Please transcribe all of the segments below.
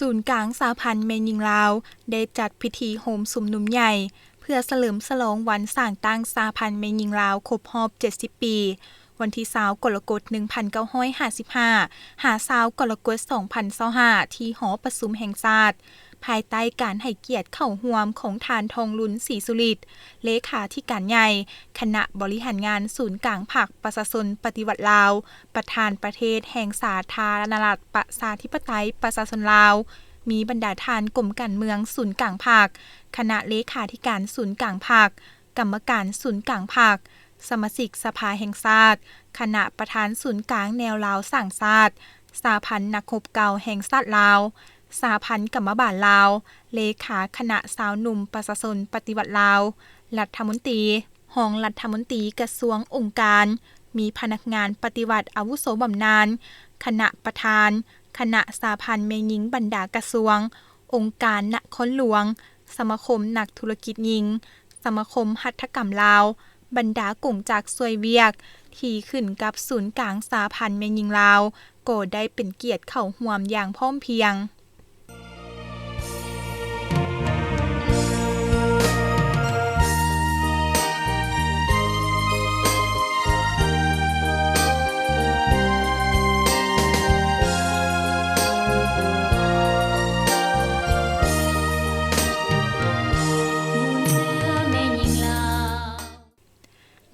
ศูนย์กลางสหพันธ์แม่หญิงลาวได้จัดพิธีโฮมสุมนุมใหญ่เพื่อเฉลิมฉลองวันสร้างตั้งสหพันธ์แม่หญิงลาวครบรอบ70 ปีวันที่20กรกฎาคม1955หา20กรกฎาคม2025ที่หอประชุมแห่งชาติภายใต้การให้เกียรติเข้าร่วมของทานทองลุ้นศรีสุริตเลขาธิการใหญ่คณะบริหารงานศูนย์กลางพรรคประชาชนปฏิวัติลาวประธานประเทศแห่งสาธารณรัฐประชาธิปไตยประชาชนลาวมีบรรดาทานกรมการเมืองศูนย์กลางพรรคคณะเลขาธิการศูนย์กลางพรรคกรรมการศูนย์กลางพรรคสมาชิกสภาแห่งชาติคณะประธานศูนย์กลางแนวลาวสร้างชาติสหพันธ์นักรบเก่าแห่งชาติลาวสหพันธ์กรรมบาลลาวเลขาคณะสาวหนุ่มประชาชนปฏิวัติลาวรัฐมนตรีรองรัฐมนตรีกระทรวงองค์การมีพนักงานปฏิวัติอาวุโสบำนาญคณะประธานคณะสหพันธ์แม่หญิงบรรดากระทรวงองค์การนครหลวงสมาคมนักธุรกิจหญิงสมาคมหัตถกรรมลาวบรรดากงจากซวยเวียกที่ขึ้นกับศูนย์กลางสหพันธ์แม่หญิงลาวก็ได้เป็นเกียรติเข้าร่วมอย่างพร้อมเพรียง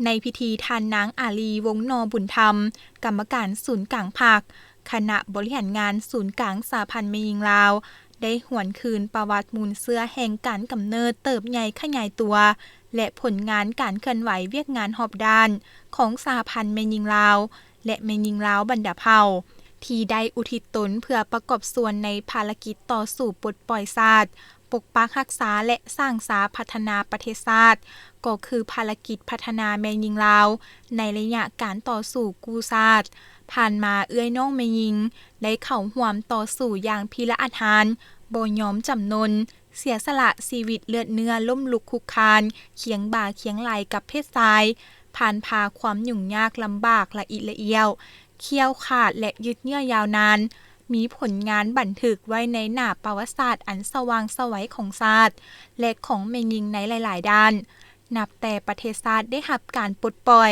ในพิธีทานนางอาลีวงนอบุญธรรมกรรมการศูนย์กลางพรรคคณะบริหารงานศูนย์กลางสหพันธ์แม่หญิงลาวได้หวนคืนประวัติมูลเสื้อแห่งการกำเนิดเติบใหญ่ขยายตัวและผลงานการเคลื่อนไหวเวียกงานรอบด้านของสหพันธ์แม่หญิงลาวและแม่หญิงลาวบรรดาเผ่าที่ได้อุทิศตนเพื่อประกอบส่วนในภารกิจต่อสู้ปลดปล่อยชาติปกปักรักษาและสร้างสาพัฒนาประเทศชาติก็คือภารกิจพัฒนาแม่หญิงลาวในระยะการต่อสู้กู้ชาติผ่านมาเอื้อยน้องแม่หญิงได้เข้าร่วมต่อสู้อย่างพิละอาทานบ่ยอมจำนนเสียสละชีวิตเลือดเนื้อล้มลุกคลุกคลานเคียงบ่าเคียงไหลกับเพศชายผ่านพาความยุ่งยากลำบากละอิละเอียวเคี่ยวขาดและยึดเหนี่ยวยาวนานมีผลงานบันทึกไว้ในหน้าประวัติศาสตร์อันสว่างไสวของชาติและของแม่หญิงในหลายๆด้านนับแต่ประเทศชาติได้รับการปลดปล่อย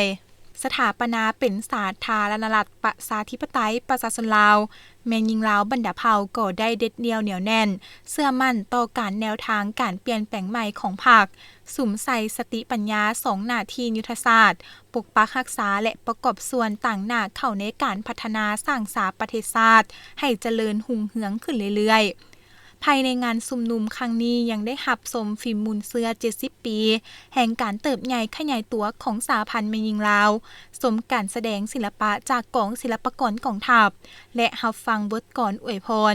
สถาปนาเป็นสาธารณรัฐประชาธิปไตยประชาชนลาวแม่หญิงลาวบรรดาเผ่าก็ได้เด็ดเดี่ยวเหนียวแน่นเชื่อมั่นต่อการแนวทางการเปลี่ยนแปลงใหม่ของพรรคสุมใส่สติปัญญา2หน้าที่ยุทธศาสตร์ปกปักรักษาและประกอบส่วนต่างหน้าเข้าในการพัฒนาสร้างสาประเทศชาติให้เจริญหุ่งเหืองขึ้นเรื่อยๆภายในงานชุมนุมครั้งนี้ยังได้รับชมฟิล์มมูลเสื้อ70 ปีแห่งการเติบใหญ่ขยายตัวของสหพันธ์แม่หญิงลาวชมการแสดงศิลปะจากกองศิลปากรกองทัพและรับฟังบทกลอนอวยพร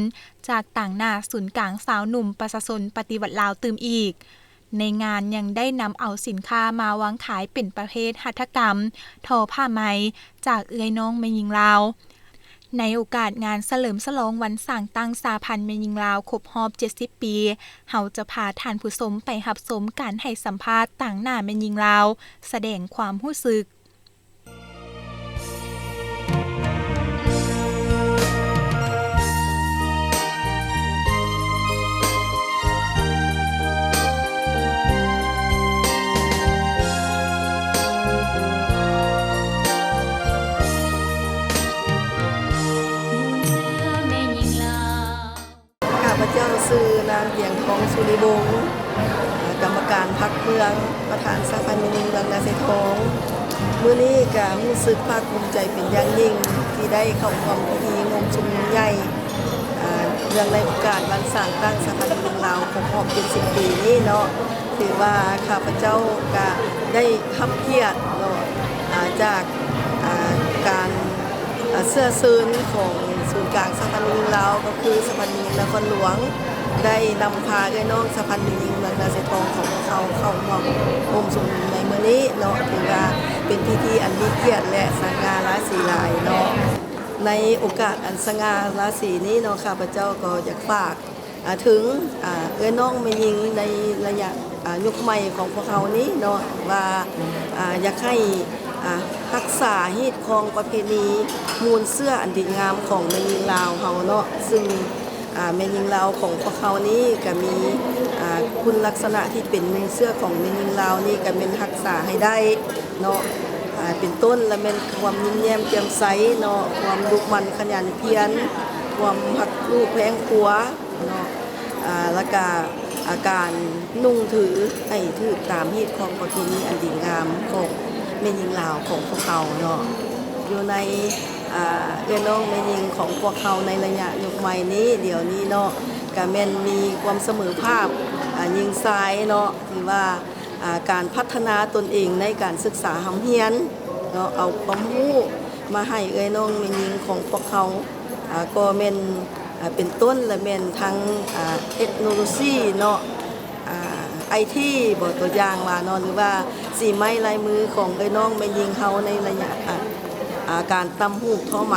จากต่างหน้าศูนย์กลางสาวหนุ่มประชาชนปฏิวัติลาวตื่มอีกในงานยังได้นำเอาสินค้ามาวางขายเป็นประเภทหัตถกรรมทอผ้าไหมจากเอื้อยน้องแม่หญิงลาวในโอกาสงานเฉลิมฉลองวันสร้างตั้งสหพันธ์แม่หญิงลาวครบรอบ70 ปีเฮาจะพาท่านผู้ชมไปรับชมการให้สัมภาษณ์ต่างหน้าแม่หญิงลาวแสดงความรู้สึกพระเจ้าซื้อนางเหียงทองสุริวงศ์กรรมการพรรคเมืองประธานสหพันธ์แม่หญิงเมืองนาไซทองมื้อนี้ก็รู้สึกภาคภูมิใจเป็นอย่างยิ่งที่ได้เข้าร่วมพิธีงมชุมนุมใหญ่เรื่องในโอกาสวันสร้างตั้งสหพันธ์แม่หญิงลาวครบรอบ70 ปีนี้เนาะถือว่าข้าพเจ้าก็ได้รับเกียรติเนาะจากการเสื้อซื้อของศูนย์กลางสหพันธ์แม่หญิงลาวก็คือสหพันธ์แม่หญิงนครหลวงได้นำพาด้วยน้องสหพันธ์แม่หญิงเมืองนาไซทองของเขาเข้าร่วมโฮมชุมนุมในมื้อนี้เนาะถือว่าเป็นพิธีอันมีเกียรติและสง่าราศีหลายเนาะในโอกาสอันสง่าราศีนี้เนาะข้าพเจ้าก็อยากฝากถึงเอื้อน้องแม่หญิงในระยะยุคใหม่ของพวกเขานี้เนาะว่าอยากให้รักษาฮีตของประเพณีมูลเสื้ออันดีงามของแม่หญิงลาวเฮาเนาะซึ่ง แม่หญิงลาวของพวกเขานี้ก็มีคุณลักษณะที่เป็นเสื้อของแม่หญิงลาวนี่ก็เป็นรักษาให้ได้เนาะเป็นต้นและเป็นความยิ้มแย้มแจ่มใสเนาะความลุกมันขยันเพียรความหักลูกแพงขัวเนาะแล้วก็อาการนุ่งถือให้ถือตามฮีตของประเพณีอันดีงามของแม่หญิงลาวของพวกเขาเนาะอยู่ในเอื้อน้องแม่หญิงของพวกเขาในระยะยุคใหม่นี้เดี๋ยวนี้เนาะก็แม่นมีความเสมอภาพหญิงชายเนาะที่ว่าการพัฒนาตนเองในการศึกษาหำเฮียนเนาะเอาความรู้มาให้เอื้อน้องแม่หญิงของพวกเขาก็แม่นเป็นต้นและแม่นทั้งเทคโนโลยีเนาะไอทีบ่ตัวอย่างว่าเนาะหรือว่าสีไม้ลายมือของเอื้อน้องแม่หญิงเฮาในระยะการตำหูกทอไหม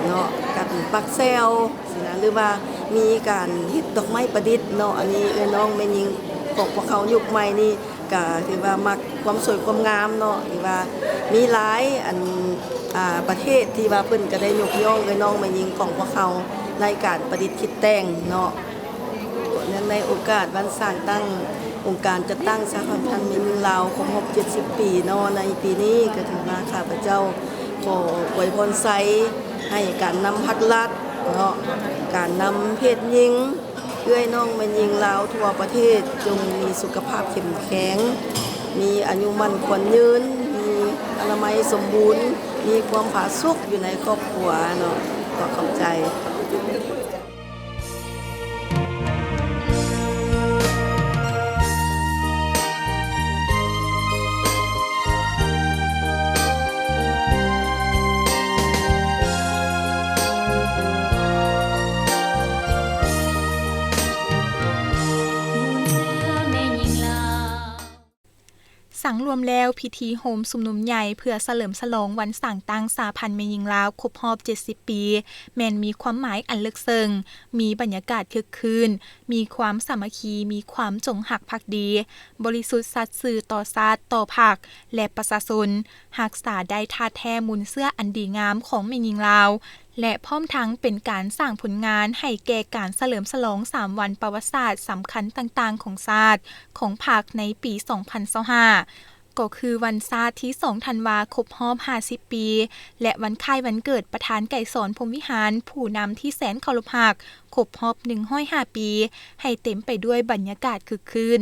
เนาะการปักแซวสินะหรือว่ามีการเฮ็ดดอกไม้ประดิษฐ์เนาะอันนี้เอื้อน้องแม่หญิงของพวกเขายุคใหม่นี่ก็ถือว่ามักความสวยความงามเนาะที่ว่ามีหลายประเทศที่ว่าเพิ่นก็ได้ยกย่องเอื้อน้องแม่หญิงของพวกเขาในการประดิษฐ์คิดแต่งเนาะในโอกาสวันสร้างตั้งองค์การจัดตั้งสหพันธ์แม่หญิงลาวครบรอบ70 ปีเนาะในปีนี้ก็ถือว่าข้าพเจ้าขออวยพรไซให้การนำพักลัดเนาะการนำเพศหญิงเอื้อยน้องแม่หญิงลาวทั่วประเทศจงมีสุขภาพเข้มแข็งมีอายุมั่นขวัญยืนมีอนามัยสมบูรณ์มีความผาสุกอยู่ในครอบครัวเนาะก็เข้าใจสังรวมแล้วพิธีโฮมสุมนุมใหญ่เพื่อเฉลิมฉลองวันสร้างตั้งสหพันธ์แม่หญิงลาวครบรอบ70 ปีแม่นมีความหมายอันลึกซึ้งมีบรรยากาศคึกคืนมีความสามัคคีมีความจงรักภักดีบริสุทธิ์สัตย์ซื่อต่อชาติต่อพรรคและประชาชนรักษาได้ท่าแท้มุนเสื้ออันดีงามของแม่หญิงลาวและพร้อมทั้งเป็นการสร้างผลงานให้แก่การเฉลิมฉลอง3วันประวัติศาสตร์สำคัญต่างๆของชาติของพรรคในปี 2025ก็คือวันชาติที่2ธันวาคมครบรอบ50 ปีและวันคล้ายวันเกิดประธานไกรสอนพรหมวิหารผู้นำที่แสนเคารพรักครบรอบ105 ปีให้เต็มไปด้วยบรรยากาศคึกคืน